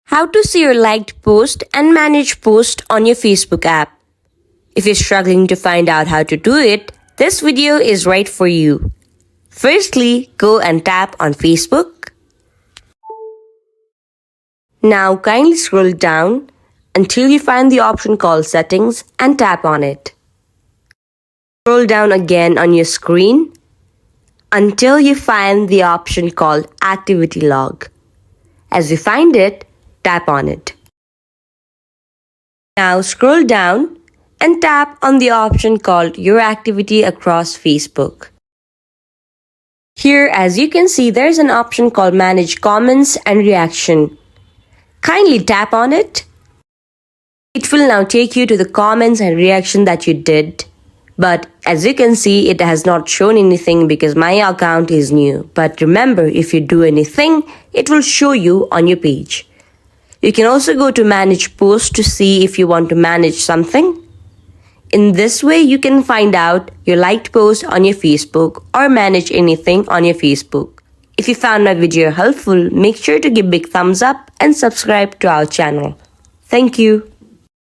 How to see your liked post and manage posts on your Facebook app. If you're struggling to find out how to do it, this video is right for you. Firstly, go and tap on Facebook. Now kindly scroll down until you find the option called Settings and tap on it. Scroll down again on your screen until you find the option called Activity Log. As you find it, tap on it. Now scroll down and tap on the option called Your Activity Across Facebook. Here, as you can see, there's an option called Manage Comments and Reaction. Kindly tap on it. It will now take you to the comments and reaction that you did. But as you can see, it has not shown anything because my account is new. But remember, if you do anything, it will show you on your page. You can also go to Manage Posts to see if you want to manage something. In this way, you can find out your liked post on your Facebook or manage anything on your Facebook. If you found my video helpful, make sure to give big thumbs up and subscribe to our channel. Thank you.